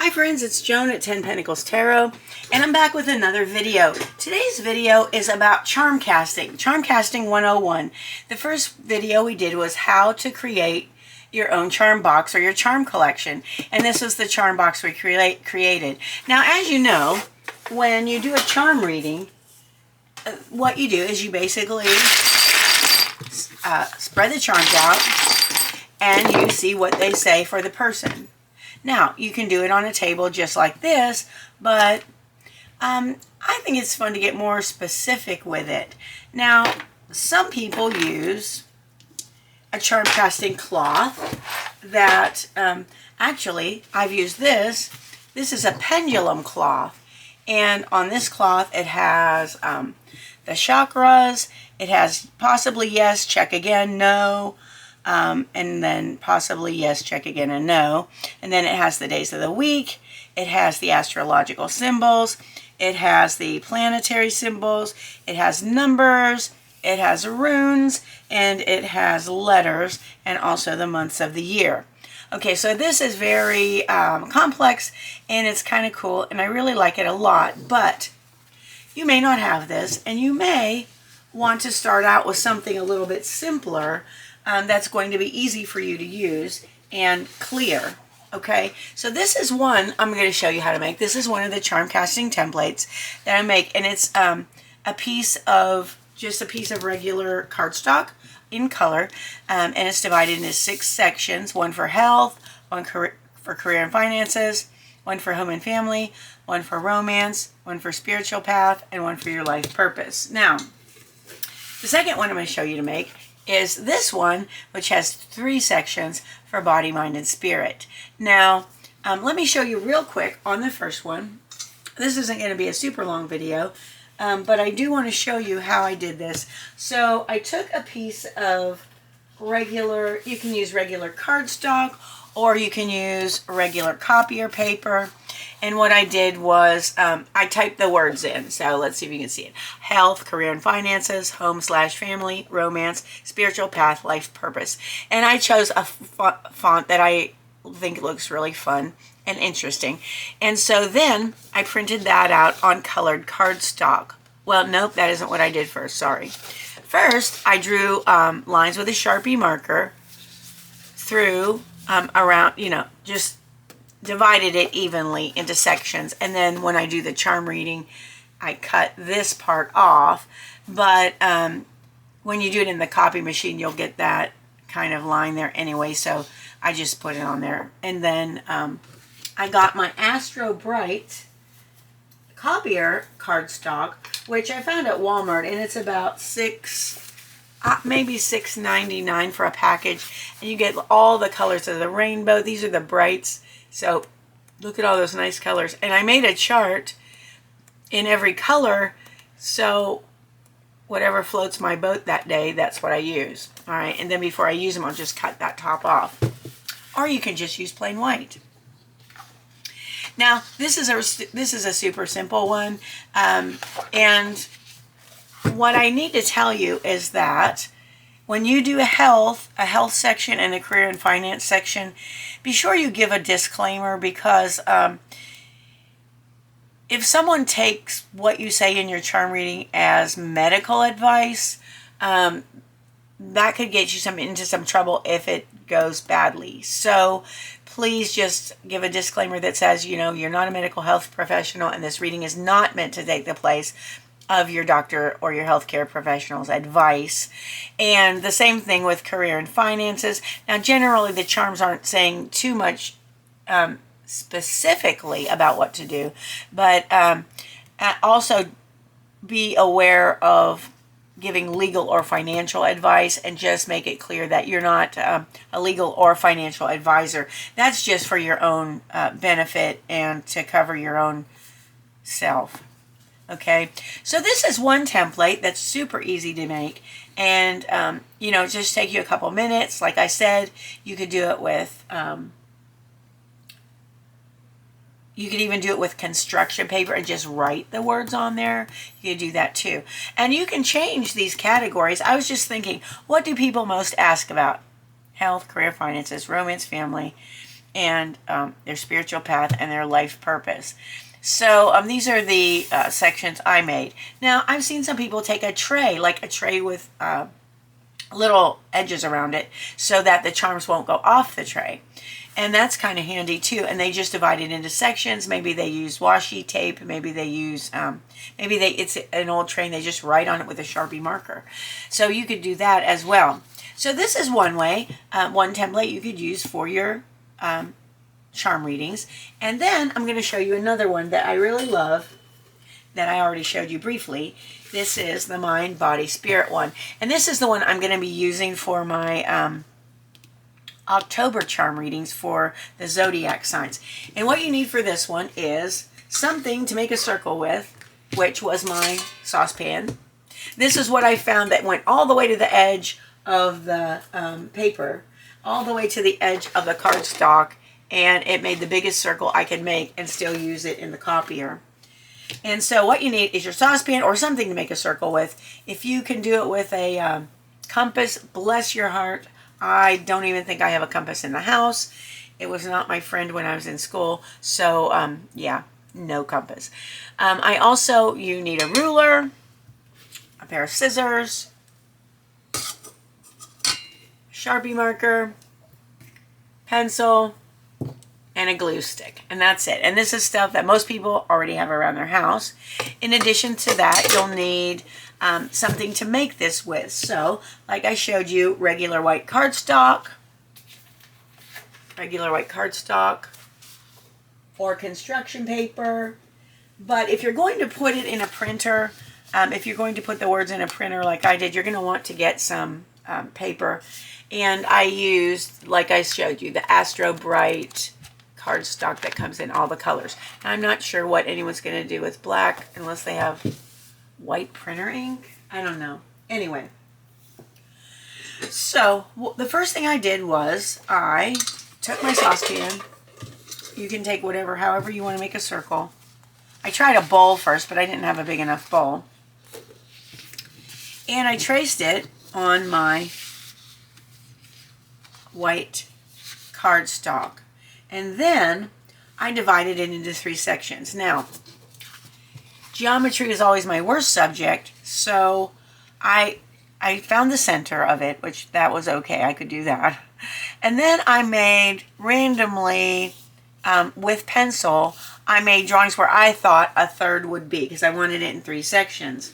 Hi friends, it's Joan at 10 Pentacles Tarot, and I'm back with another video. Today's video is about charm casting 101. The first video we did was how to create your own charm box or your charm collection, and this was the charm box we created. Now, as you know, when you do a charm reading, what you do is you basically spread the charms out and you see what they say for the person. Now, you can do it on a table just like this, but I think it's fun to get more specific with it. Now, some people use a charm casting cloth that, actually, I've used this. This is a pendulum cloth, and on this cloth it has the chakras, it has possibly yes, check again, no, and then possibly yes, check again, and no. And then it has the days of the week. It has the astrological symbols. It has the planetary symbols. It has numbers. It has runes. And it has letters. And also the months of the year. Okay, so this is very complex. And it's kind of cool. And I really like it a lot. But you may not have this. And you may want to start out with something a little bit simpler. That's going to be easy for you to use and clear. Okay, so this is one I'm going to show you how to make. This is one of the charm casting templates that I make, and it's just a piece of regular cardstock in color, and it's divided into 6 sections: one for health, one for career and finances, one for home and family, one for romance, one for spiritual path, and one for your life purpose. Now, the second one I'm going to show you to make is this one, which has 3 sections for body, mind, and spirit. Now, let me show you real quick on the first one. This isn't going to be a super long video, but I do want to show you how I did this. So I took a piece of regular, you can use regular cardstock, or you can use regular copier paper. And what I did was I typed the words in. So let's see if you can see it. Health, career and finances, home/family, romance, spiritual path, life purpose. And I chose a font that I think looks really fun and interesting. And so then I printed that out on colored cardstock. Well, nope, that isn't what I did first. Sorry. First, I drew lines with a Sharpie marker through around, just divided it evenly into sections. And then when I do the charm reading, I cut this part off. But when you do it in the copy machine, you'll get that kind of line there anyway. So I just put it on there. And then I got my Astro Bright copier cardstock, which I found at Walmart, and it's about maybe $6.99 for a package, and you get all the colors of the rainbow. These are the brights. So look at all those nice colors. And I made a chart in every color, so whatever floats my boat that day, that's what I use. All right, and then before I use them, I'll just cut that top off. Or you can just use plain white. Now, this is a super simple one, and what I need to tell you is that when you do a health section and a career and finance section, be sure you give a disclaimer, because if someone takes what you say in your charm reading as medical advice, that could get you into some trouble if it goes badly. So please just give a disclaimer that says, you're not a medical health professional, and this reading is not meant to take the place of your doctor or your healthcare professional's advice. And the same thing with career and finances. Now, generally, the charms aren't saying too much specifically about what to do, but also be aware of giving legal or financial advice, and just make it clear that you're not a legal or financial advisor. That's just for your own benefit and to cover your own self. Okay, so this is one template that's super easy to make, and just take you a couple minutes. Like I said, you could do it with you could even do it with construction paper and just write the words on there. You could do that too. And you can change these categories. I was just thinking, what do people most ask about? Health, career, finances, romance, family. and their spiritual path and their life purpose. So these are the sections I made. Now, I've seen some people take a tray, like a tray with little edges around it, so that the charms won't go off the tray. And that's kind of handy too. And they just divide it into sections. Maybe they use washi tape. Maybe they use, it's an old tray and they just write on it with a Sharpie marker. So you could do that as well. So this is one way, one template you could use for your charm readings. And then I'm going to show you another one that I really love that I already showed you briefly. This is the Mind, Body, Spirit one. And this is the one I'm going to be using for my October charm readings for the zodiac signs. And what you need for this one is something to make a circle with, which was my saucepan. This is what I found that went all the way to the edge of the paper, all the way to the edge of the cardstock, and it made the biggest circle I could make and still use it in the copier. And so what you need is your saucepan or something to make a circle with. If you can do it with a compass, bless your heart. I don't even think I have a compass in the house. It was not my friend when I was in school. So, yeah, no compass. You need a ruler, a pair of scissors, Sharpie marker, pencil, and a glue stick. And that's it. And this is stuff that most people already have around their house. In addition to that, you'll need something to make this with. So, like I showed you, regular white cardstock, or construction paper. But if you're going to put it in a printer, if you're going to put the words in a printer like I did, you're going to want to get some paper. And I used, like I showed you, the Astro Bright cardstock that comes in all the colors. I'm not sure what anyone's going to do with black unless they have white printer ink. I don't know. Anyway, so the first thing I did was I took my saucepan. You can take whatever, however you want to make a circle. I tried a bowl first, but I didn't have a big enough bowl. And I traced it on my white cardstock. And then I divided it into 3 sections. Now, geometry is always my worst subject, so I found the center of it, which that was okay. I could do that. And then I made randomly, with pencil, I made drawings where I thought a third would be, because I wanted it in 3 sections.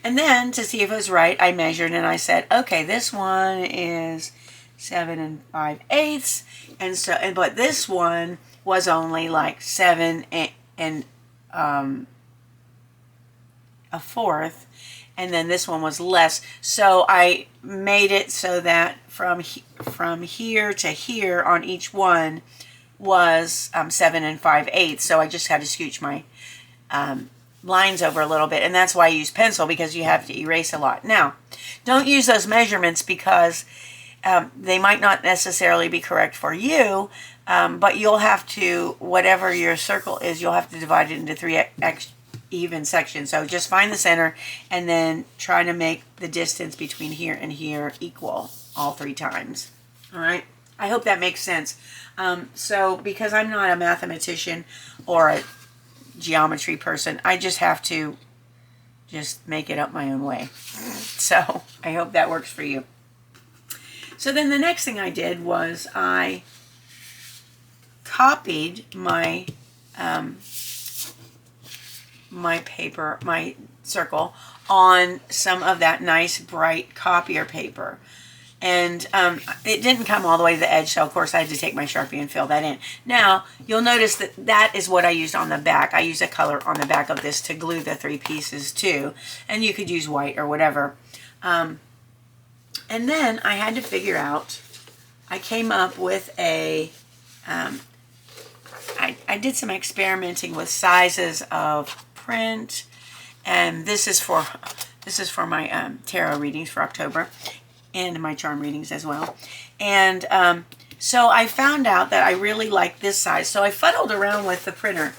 And then, to see if it was right, I measured and I said, okay, this one is 7 5/8, but this one was only like 7 and a fourth, and then this one was less. So I made it so that from here to here on each one was 7 5/8. So I just had to scooch my lines over a little bit, and that's why I use pencil, because you have to erase a lot. Now, don't use those measurements because they might not necessarily be correct for you, but you'll have to, whatever your circle is, you'll have to divide it into 3 even sections. So just find the center and then try to make the distance between here and here equal all 3 times. All right. I hope that makes sense. So because I'm not a mathematician or a geometry person, I just have to just make it up my own way. So I hope that works for you. So then the next thing I did was I copied my my paper, my circle, on some of that nice bright copier paper. And it didn't come all the way to the edge, so of course I had to take my Sharpie and fill that in. Now, you'll notice that that is what I used on the back. I used a color on the back of this to glue the 3 pieces to, and you could use white or whatever. And then I had to figure out, I came up with a, I did some experimenting with sizes of print, and this is for my tarot readings for October, and my charm readings as well. And so I found out that I really like this size, so I fuddled around with the printer.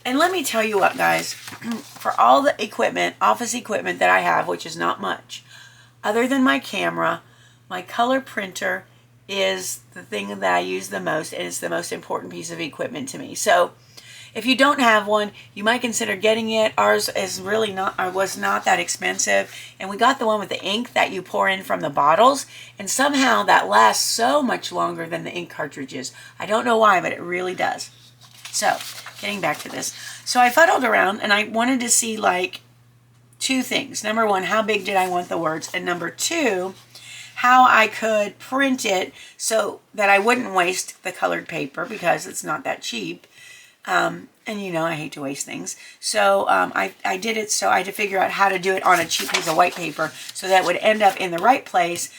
And let me tell you what, guys, for all the equipment, office equipment that I have, which is not much, other than my camera, my color printer is the thing that I use the most, and it's the most important piece of equipment to me. So if you don't have one, you might consider getting it. Ours is really not, or was not that expensive. And we got the one with the ink that you pour in from the bottles. And somehow that lasts so much longer than the ink cartridges. I don't know why, but it really does. So getting back to this. So I fuddled around and I wanted to see like two things. Number one, how big did I want the words? And number two, how I could print it so that I wouldn't waste the colored paper because it's not that cheap. And you know, I hate to waste things. So I did it, so I had to figure out how to do it on a cheap piece of white paper so that would end up in the right place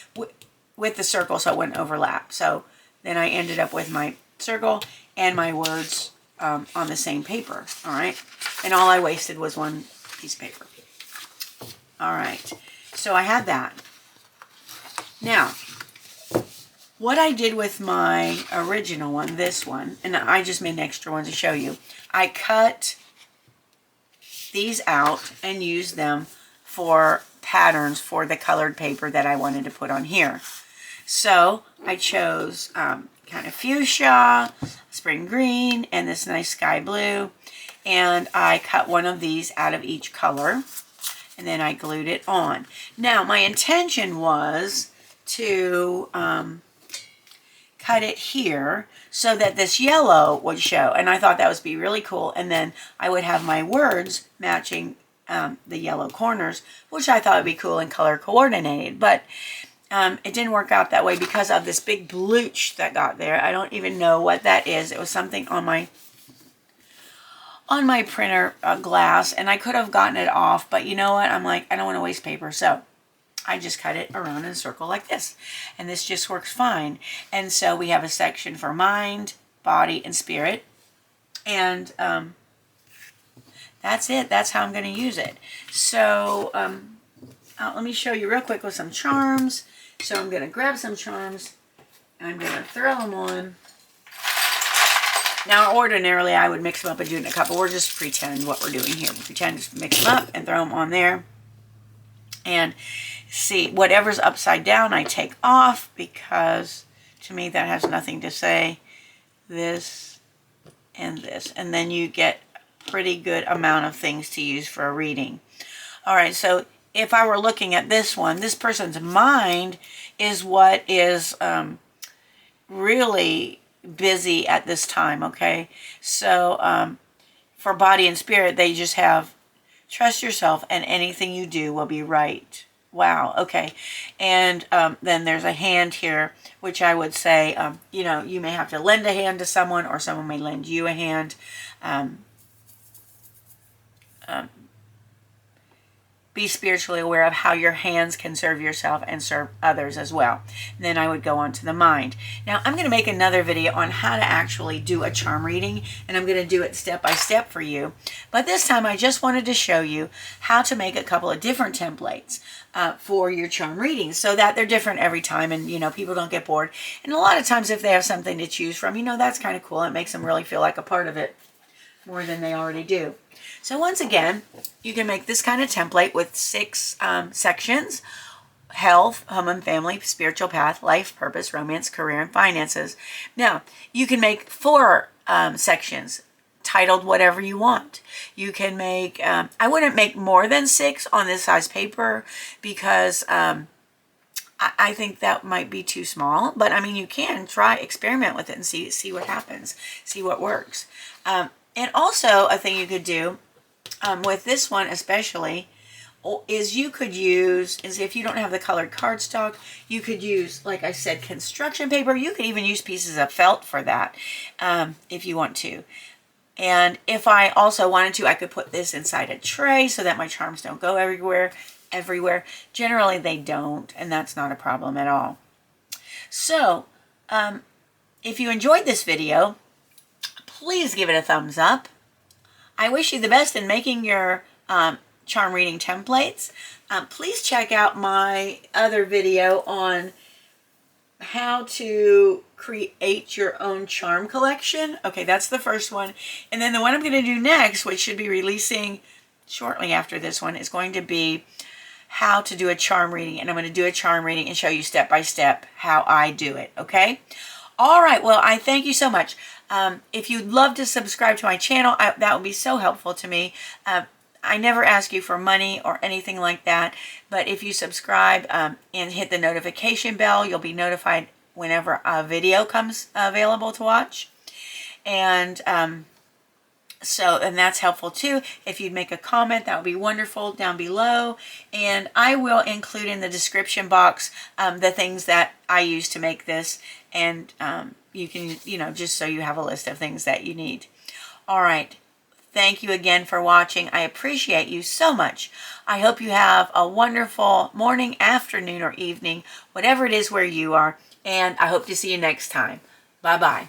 with the circle so it wouldn't overlap. So then I ended up with my circle and my words on the same paper. All right. And all I wasted was one piece of paper. All right. So I had that. Now, what I did with my original one, this one, and I just made an extra one to show you, I cut these out and used them for patterns for the colored paper that I wanted to put on here. So I chose kind of fuchsia, spring green, and this nice sky blue, and I cut one of these out of each color, and then I glued it on. Now, my intention was to cut it here so that this yellow would show, and I thought that would be really cool, and then I would have my words matching the yellow corners, which I thought would be cool and color coordinated, but it didn't work out that way because of this big blooch that got there. I don't even know what that is. It was something on my printer glass, and I could have gotten it off, but you know what, I'm like, I don't want to waste paper, so I just cut it around in a circle like this. And this just works fine. And so we have a section for mind, body, and spirit. And that's it. That's how I'm going to use it. So let me show you real quick with some charms. So I'm going to grab some charms. And I'm going to throw them on. Now, ordinarily, I would mix them up and do it in a cup. But we're just pretend what we're doing here. We pretend to mix them up and throw them on there. And see, whatever's upside down I take off because to me that has nothing to say. This and this. And then you get a pretty good amount of things to use for a reading. All right, so if I were looking at this one, this person's mind is what is really busy at this time, okay? So for body and spirit, they just have trust yourself and anything you do will be right. Wow, okay. And then there's a hand here, which I would say, you know, you may have to lend a hand to someone or someone may lend you a hand. Be spiritually aware of how your hands can serve yourself and serve others as well. And then I would go on to the mind. Now, I'm going to make another video on how to actually do a charm reading, and I'm going to do it step by step for you. But this time, I just wanted to show you how to make a couple of different templates for your charm readings so that they're different every time and, you know, people don't get bored. And a lot of times if they have something to choose from, you know, that's kind of cool. It makes them really feel like a part of it more than they already do. So once again, you can make this kind of template with 6 sections: health, home and family, spiritual path, life, purpose, romance, career, and finances. Now, you can make 4 sections titled whatever you want. You can make, I wouldn't make more than 6 on this size paper because I think that might be too small. But I mean, you can experiment with it and see what happens, see what works. And also a thing you could do with this one especially is you could use, if you don't have the colored cardstock, you could use, like I said, construction paper. You could even use pieces of felt for that if you want to. And if I also wanted to, I could put this inside a tray so that my charms don't go everywhere. Generally they don't, and that's not a problem at all. So if you enjoyed this video, please give it a thumbs up. I wish you the best in making your charm reading templates. Please check out my other video on how to create your own charm collection. Okay, that's the first one. And then the one I'm going to do next, which should be releasing shortly after this one, is going to be how to do a charm reading, and I'm going to do a charm reading and show you step by step how I do it, okay? All right, well, I thank you so much. If you'd love to subscribe to my channel, that would be so helpful to me. I never ask you for money or anything like that, but if you subscribe and hit the notification bell, you'll be notified whenever a video comes available to watch. And and that's helpful too. If you'd make a comment, that would be wonderful down below. And I will include in the description box the things that I use to make this. And you can, just so you have a list of things that you need. All right. Thank you again for watching. I appreciate you so much. I hope you have a wonderful morning, afternoon, or evening, whatever it is where you are. And I hope to see you next time. Bye-bye.